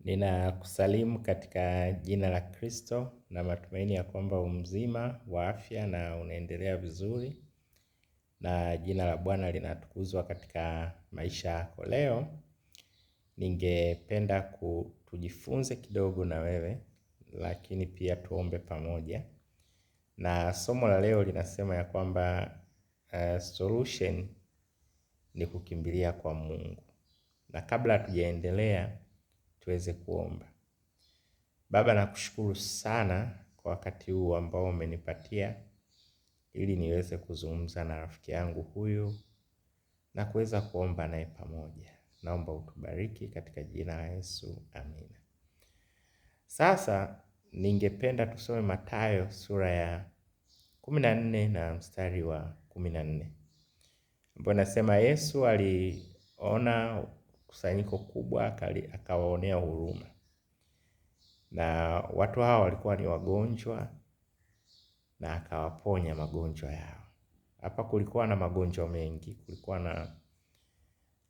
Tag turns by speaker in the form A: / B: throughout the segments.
A: Ninakusalimu katika jina la Kristo na matumaini ya kwamba mzima wa afya na unaendelea vizuri na jina la Bwana linatukuzwa katika maisha yako. Leo ningependa tujifunze kidogo na wewe, lakini pia tuombe pamoja. Na somo la leo linasema ya kwamba solution ni kukimbilia kwa Mungu. Na kabla hatujaendelea tuweze kuomba. Baba, nakushukuru sana kwa wakati huu ambao umenipatia ili niweze kuzungumza na rafiki yangu huyu na kuweza kuomba naye pamoja. Naomba utubariki katika jina la Yesu. Amina. Sasa ningependa tusome Mathayo sura ya 14 na mstari wa 14. Ambapo nasema Yesu aliona kusanyiko kubwa akawaonea huruma. Na watu hao walikuwa ni wagonjwa na akawaponya magonjwa yao. Hapa kulikuwa na magonjwa mengi, kulikuwa na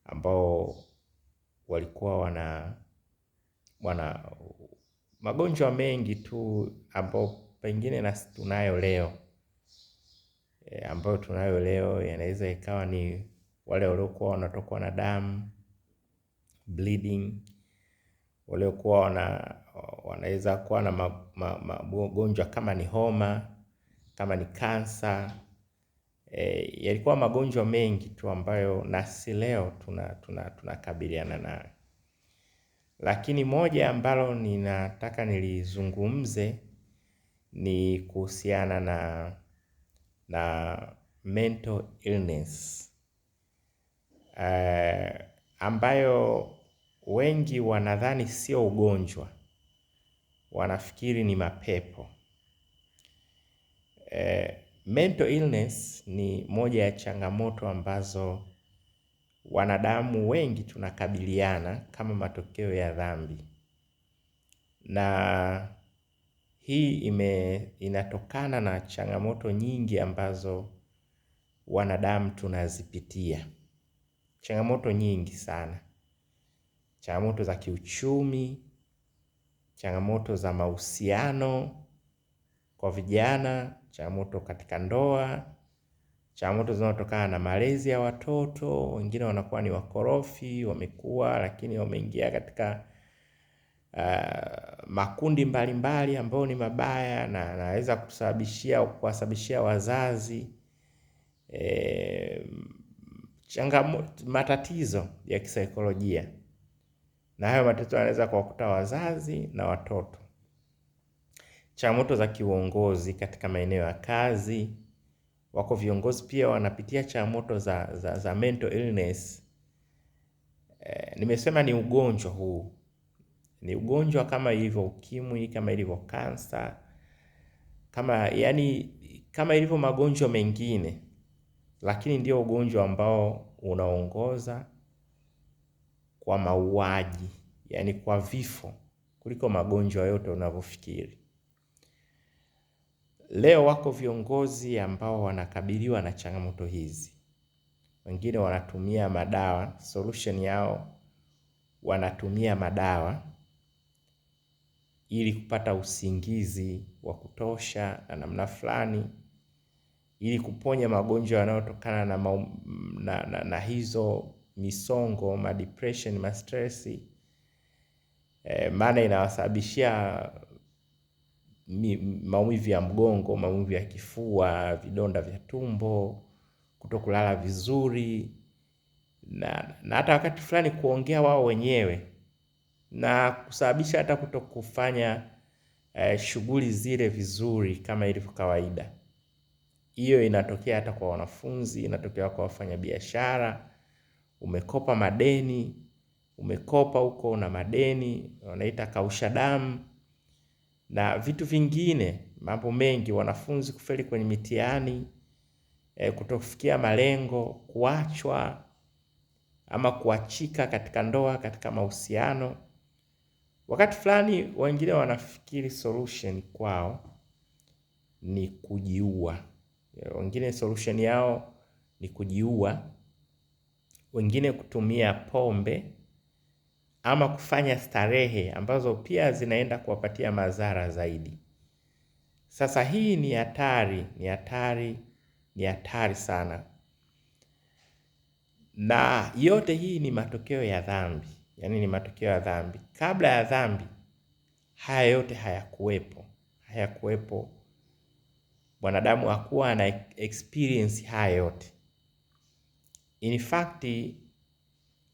A: ambao walikuwa wana magonjwa mengi tu ambao pengine na tunayo leo. Ambao tunayo leo yanaweza ikawa ni wale waliokuwa wanatokwa na damu, bleeding, waliokuwa wanaweza kuwa na magonjwa kama ni homa, kama ni kansa. Yalikuwa magonjwa mengi tu ambayo nasi leo tunakabiliana nayo. Lakini moja ambalo ninataka nilizungumze ni kuhusiana na mental illness, ambayo wengi wanadhani sio ugonjwa, wanafikiri ni mapepo. Mental illness ni moja ya changamoto ambazo wanadamu wengi tunakabiliana kama matokeo ya dhambi. Na hii inatokana na changamoto nyingi ambazo wanadamu tunazipitia. Changamoto nyingi sana. Changamoto za kiuchumi, changamoto za mahusiano kwa vijana, changamoto katika ndoa, changamoto zinazotokana na malezi ya watoto. Wengine wanakuwa ni wakorofi, wamekuwa lakini wameingia katika makundi mbalimbali ambao ni mabaya na anaweza kuwasababishia wazazi matatizo ya kisaikolojia. Na hayo matatizo yanaweza kuwakuta wazazi na watoto. Changamoto za kiuongozi katika maeneo ya kazi. Wako viongozi pia wanapitia changamoto za mental illness. Nimesema ni ugonjwa huu. Ni ugonjwa kama ilivyo ukimwi, kama ilivyo kansa, kama ilivyo magonjwa mengine. Lakini ndio ugonjwa ambao unaongoza kwa mauaji, yani kwa vifo, kuliko magonjwa yote unavyofikiri. Leo wako viongozi ambao wanakabiliwa na changamoto hizi. Wengine wanatumia madawa, solution yao wanatumia madawa ili kupata usingizi wa kutosha na namna fulani, ili kuponya magonjwa yanayotokana na hizo misongo, depression, stress. Maana inawasababishia maumivu ya mgongo, maumivu ya kifua, vidonda vya tumbo, kutokulala vizuri, na hata wakati fulani kuongea wao wenyewe, na kusababisha hata kutokufanya shughuli zile vizuri kama ilivyo kawaida. Hiyo inatokea hata kwa wanafunzi, inatokea kwa wafanyabiashara. Umekopa madeni, umekopa huko na madeni, wanaita kausha damu, na vitu vingine, mambo mengi, wanafunzi kufeli kwenye mitihani, kutofikia malengo, kuachwa ama kuachika katika ndoa, katika mahusiano. Wakati fulani wengine wanafikiri solution kwao ni kujiua. Wengine solution yao ni kujiua. Wengine kutumia pombe ama kufanya starehe ambazo pia zinaenda kuwapatia madhara zaidi. Sasa hii ni hatari, ni hatari sana, na yote hii ni matokeo ya dhambi, yaani ni matokeo ya dhambi. Kabla ya dhambi haya yote hayakuwepo. Mwanadamu hakuwa ana experience haya yote. In fact,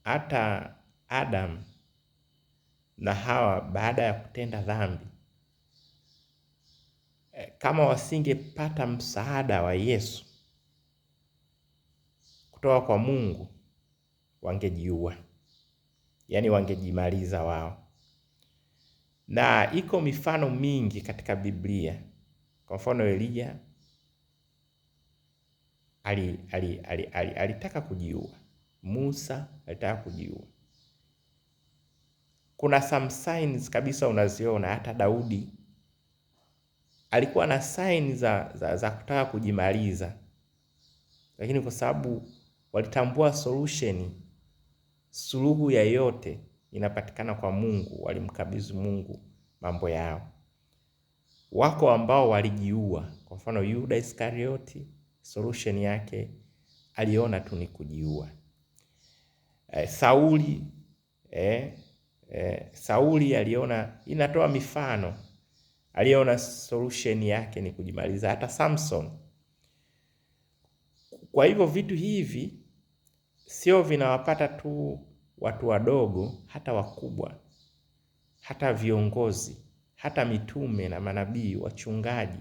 A: hata Adam na Hawa baada ya kutenda dhambi, kama wasingepata msaada wa Yesu kutoka kwa Mungu, wangejiua, yaani wangejimaliza wao. Na iko mifano mingi katika Biblia. Kwa mfano, Elia alitaka kujiua. Musa alitaka kujiua. Kuna some signs kabisa unaziona. Hata Daudi alikuwa na signs za kutaka kujimaliza, lakini kwa sababu walitambua suluhu ya yote inapatikana kwa Mungu, walimkabidhi Mungu mambo yao. Wako ambao walijiua. Kwa mfano, Yuda Iskarioti, solution yake aliona tu ni kujiua. Sauli aliona, inatoa mifano, aliona solution yake ni kujimaliza. Hata Samson. Kwa hivyo vitu hivi sio vinawapata tu watu wadogo, hata wakubwa, hata viongozi, hata mitume na manabii, wachungaji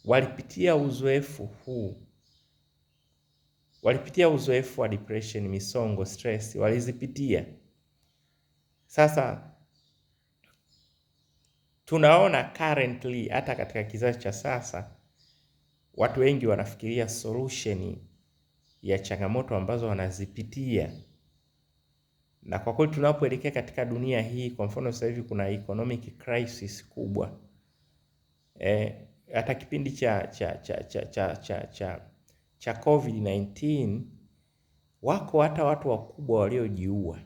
A: walipitia uzoefu huu. Walipitia uzoefu wa depression, misongo, stress, walizipitia. Sasa tunaona currently, hata katika kizazi cha sasa, watu wengi wanafikiria solution ya changamoto ambazo wanazipitia. Na kwa kweli tunapoelekea katika dunia hii, kwa mfano sasa hivi kuna economic crisis kubwa. Hata kipindi cha COVID-19 wako hata watu wakubwa waliojiua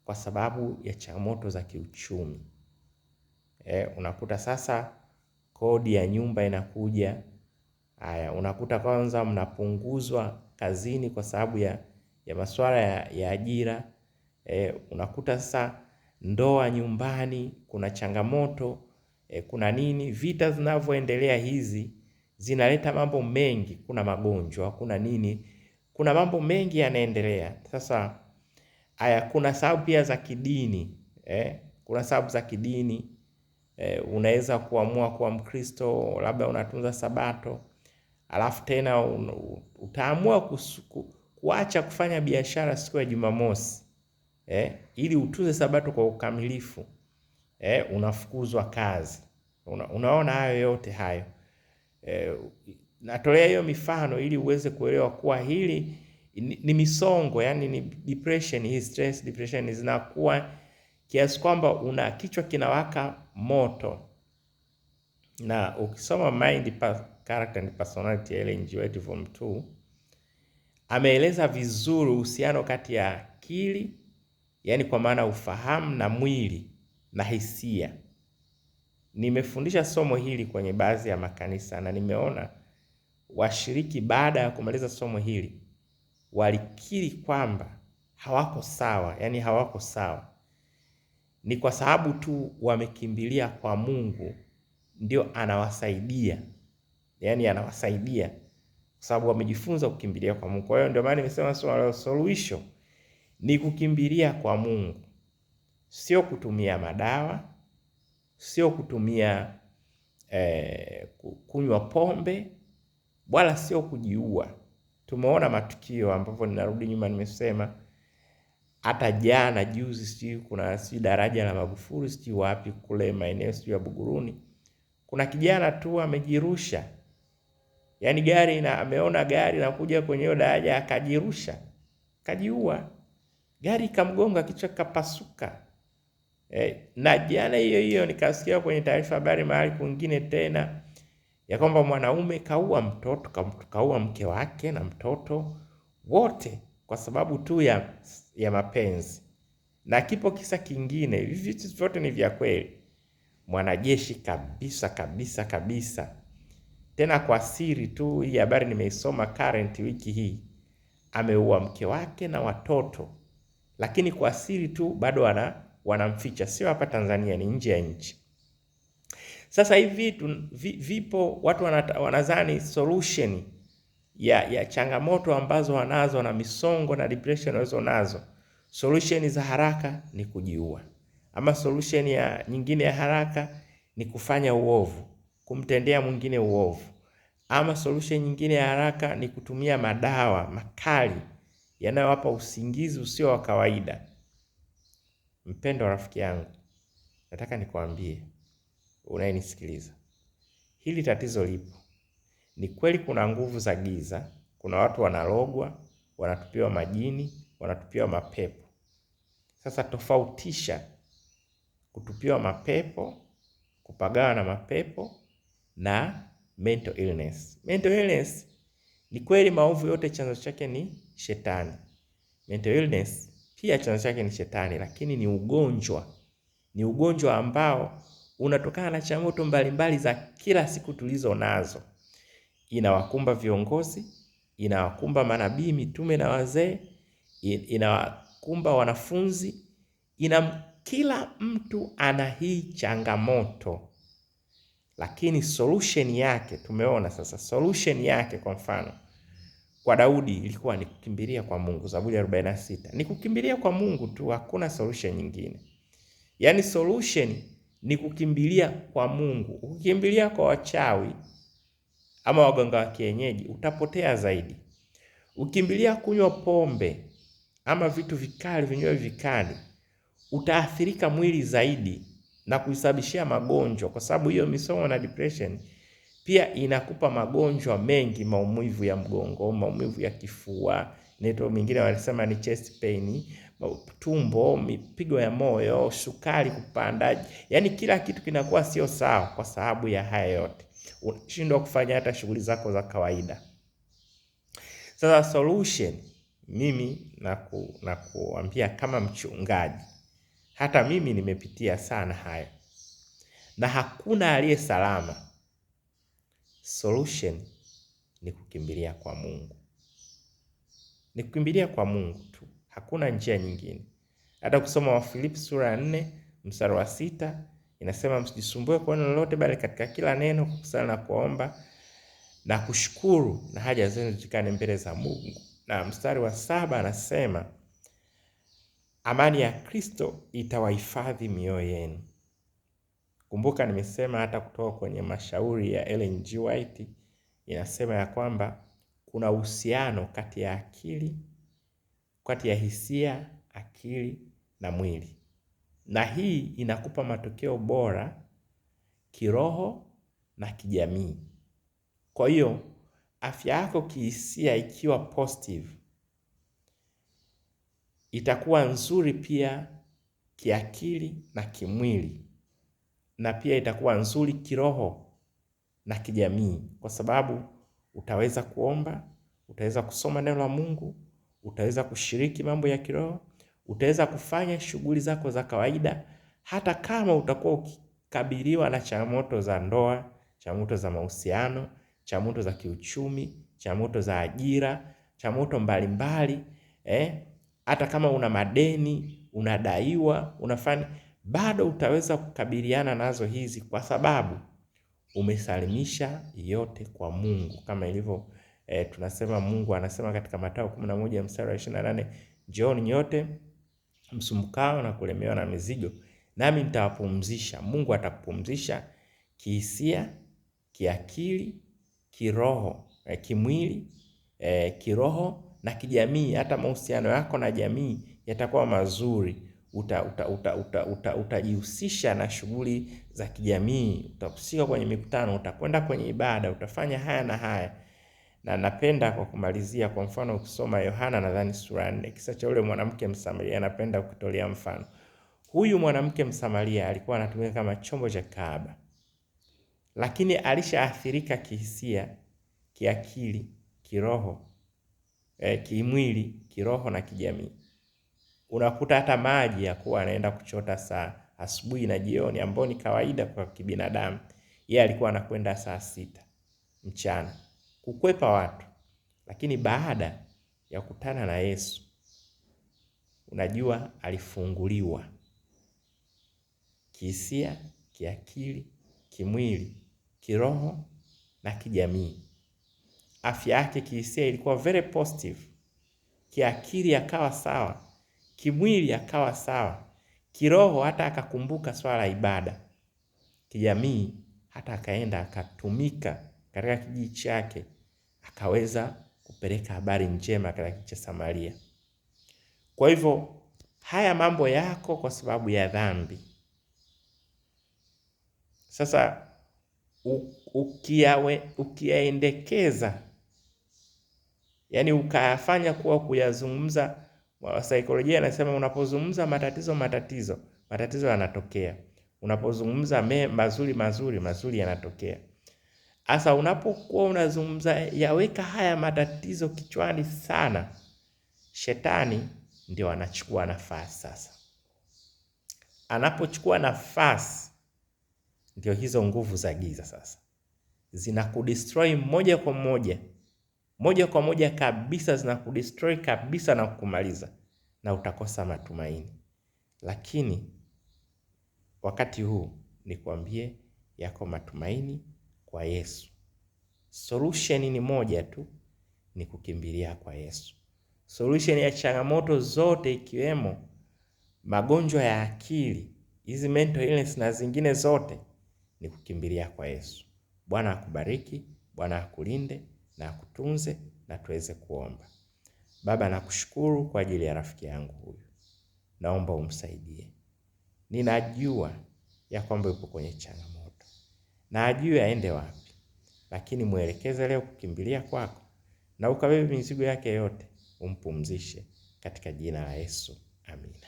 A: kwa sababu ya changamoto za kiuchumi. Unakuta sasa kodi ya nyumba inakuja. Unakuta kwanza mnapunguzwa kazini kwa sababu ya masuala ya ajira. Unakuta sasa ndoa nyumbani kuna changamoto. Kuna nini, vita zinavyoendelea hizi zinaleta mambo mengi. Kuna magonjwa, kuna nini, kuna mambo mengi yanaendelea. Sasa kuna sababu pia za kidini. Kuna sababu za kidini. Unaweza kuamua kuwa Mkristo, labda unatunza Sabato, alafu tena utaamua kuacha kufanya biashara siku ya Jumamosi, ili utunze Sabato kwa ukamilifu. Unafukuzwa kazi. Unaona hayo yote hayo. Natolea hiyo mifano ili uweze kuelewa kuwa hili ni misongo, yani ni depression. Hii stress, depression zinakuwa kiasi kwamba una kichwa kinawaka moto. Na ukisoma Mind, Character and Personality ya Ellen G. White Volume 2, ameeleza vizuri uhusiano kati ya akili, yani kwa maana ufahamu, na mwili na hisia. Nimefundisha somo hili kwenye baadhi ya makanisa na nimeona washiriki baada ya kumaliza somo hili walikiri kwamba hawako sawa, yani hawako sawa. Ni kwa sababu tu wamekimbilia kwa Mungu, ndio anawasaidia. Yani anawasaidia kwa sababu wamejifunza kukimbilia kwa Mungu. Kwa hiyo ndio maana nimesema solution ni kukimbilia kwa Mungu. Sio kutumia madawa, sio kutumia kunywa pombe, wala sio kujiua. Tumeona matukio ambapo, ninarudi nyuma, nimesema hata jana juzi, sijui kuna daraja la Magufuli, sijui wapi kule maeneo sijui ya Buguruni, kuna kijana tu amejirusha. Yaani ameona gari na kuja kwenye hiyo daraja akajirusha, kajiua. Gari ikamgonga, kichwa kapasuka. Na jana hiyo nikasikia kwenye taarifa habari mahali kwingine tena ya kwamba mwanaume kaua mtoto, kaua mke wake na mtoto wote kwa sababu tu ya mapenzi. Na kipo kisa kingine, hivi vitu vyote ni vya kweli. Mwanajeshi kabisa kabisa kabisa, tena kwa siri tu, hii habari nimeisoma current wiki hii, ameua mke wake na watoto, lakini kwa siri tu bado wanamficha. Sio hapa Tanzania, ni nje ya nchi. Sasa hivi vitu vipo, watu wanadhani solution ya changamoto ambazo wanazo na misongo na depression walizo nazo, solution za haraka ni kujiua, ama solution nyingine ya haraka ni kufanya uovu, kumtendea mwingine uovu, ama solution nyingine ya haraka ni kutumia madawa makali yanayowapa usingizi usio wa kawaida. Mpendo rafiki yangu, nataka nikwambie unayenisikiliza, hili tatizo lipo. Ni kweli kuna nguvu za giza, kuna watu wanalogwa, wanatupiwa majini, wanatupiwa mapepo. Sasa tofautisha kutupiwa mapepo, kupagawa na mapepo na mental illness. Mental illness ni kweli maovu yote chanzo chake ni shetani. Mental illness pia chanzo chake ni shetani, lakini ni ugonjwa. Ni ugonjwa ambao unatokana na changamoto mbalimbali za kila siku tulizo nazo. Inawakumba viongozi, inawakumba manabii, mitume na wazee, inawakumba wanafunzi, kila mtu ana hii changamoto. Lakini solution yake tumeona sasa. Solution yake kwa mfano kwa Daudi ilikuwa ni kukimbilia kwa Mungu. Zaburi 46 ni kukimbilia kwa Mungu tu, hakuna solution nyingine. Yaani solution ni kukimbilia kwa Mungu. Ukikimbilia kwa wachawi ama waganga wa kienyeji utapotea zaidi. Ukimbilia kunywa pombe ama vitu vikali, vinywaji vikali, utaathirika mwili zaidi na kusababishia magonjwa, kwa sababu hiyo misongo na depression pia inakupa magonjwa mengi, maumivu ya mgongo, maumivu ya kifua, neto mingine wanasema ni chest pain, tumbo, mipigo ya moyo, sukari kupanda. Yaani kila kitu kinakuwa sio sawa kwa sababu ya haya yote. Unashindwa kufanya hata shughuli zako za kawaida. Sasa solution, mimi nakuambia kama mchungaji, hata mimi nimepitia sana haya, na hakuna aliye salama. Solution ni kukimbilia kwa Mungu. Ni kukimbilia kwa Mungu tu, hakuna njia nyingine. Hata kusoma Wafilipi sura ya 4 mstari wa 6 inasema msijisumbue kwa neno lolote, bali katika kila neno kwa kusali na kuomba na kushukuru na haja zenu zijulikane mbele za Mungu. Na mstari wa 7 anasema amani ya Kristo itawahifadhi mioyo yenu. Kumbuka nimesema hata kutoka kwenye mashauri ya Ellen G. White inasema ya kwamba kuna uhusiano kati ya akili, kati ya hisia, akili na mwili. Na hii inakupa matokeo bora kiroho na kijamii. Kwa hiyo afya yako kihisia ikiwa positive, itakuwa nzuri pia kiakili na kimwili, na pia itakuwa nzuri kiroho na kijamii, kwa sababu utaweza kuomba, utaweza kusoma neno la Mungu, utaweza kushiriki mambo ya kiroho, utaweza kufanya shughuli zako za kawaida, hata kama utakuwa ukikabiliwa na changamoto za ndoa, changamoto za mahusiano, changamoto za kiuchumi, changamoto za ajira, changamoto mbalimbali, hata kama una madeni, unadaiwa, unafanya, bado utaweza kukabiliana nazo hizi, kwa sababu umesalimisha yote kwa Mungu. Kama ilivyo tunasema, Mungu anasema katika Mathayo 11 mstari wa 28, njooni nyote msumbukao na kulemewa na mizigo, nami nitawapumzisha. Mungu atakupumzisha kihisia, kiakili, kiroho, kimwili, kiroho na kijamii. Hata mahusiano yako na jamii yatakuwa mazuri. Utajihusisha na shughuli za kijamii, utahusika kwenye mikutano, utakwenda kwenye ibada, utafanya haya na haya. Na napenda kwa kumalizia, kwa mfano ukisoma Yohana nadhani sura 4, kisa cha yule mwanamke Msamaria, napenda kutolea mfano. Huyu mwanamke Msamaria alikuwa anatumika kama chombo cha kahaba, lakini alishaathirika kihisia, kiakili, kiroho, kimwili, kiroho na kijamii. unakuta hata maji ya kuwa anaenda kuchota saa asubuhi na jioni, ambao ni kawaida kwa kibinadamu, yeye alikuwa anakwenda saa 6 mchana kukwepa watu. Lakini baada ya kukutana na Yesu, unajua alifunguliwa kihisia, kiakili, kimwili, kiroho na kijamii. Afya yake kihisia ilikuwa very positive, kiakili akawa sawa, kimwili akawa sawa, kiroho hata akakumbuka swala la ibada, kijamii hata akaenda akatumika katika kijiji chake, akaweza kupeleka habari njema katika kijiji cha Samaria. Kwa hivyo haya mambo yako kwa sababu ya dhambi. Sasa ukiyaendekeza, yani ukayafanya kuwa kuyazungumza, saikolojia anasema unapozungumza matatizo yanatokea. Unapozungumza mazuri yanatokea. Asa unapokuwa unazungumza yaweka haya matatizo kichwani sana, shetani ndio anachukua nafasi sasa. Anapochukua nafasi, ndio hizo nguvu za giza sasa zinakudestroy moja kwa moja kabisa, zinakudestroy kabisa na kukumaliza, na utakosa matumaini. Lakini wakati huu nikwambie, yako matumaini kwa Yesu. Solution ni moja tu, ni kukimbilia kwa Yesu. Solution ya changamoto zote, ikiwemo magonjwa ya akili, hizi mental illness na zingine zote, ni kukimbilia kwa Yesu. Bwana akubariki, Bwana akulinde na akutunze, na tuweze kuomba. Baba, nakushukuru kwa ajili ya rafiki yangu huyu. Naomba umsaidie. Ninajua ya kwamba yupo kwenye changamoto, na ajue aende wapi, lakini mwelekeze leo kukimbilia kwako, na ukabebe mizigo yake yote, umpumzishe katika jina la Yesu. Amina.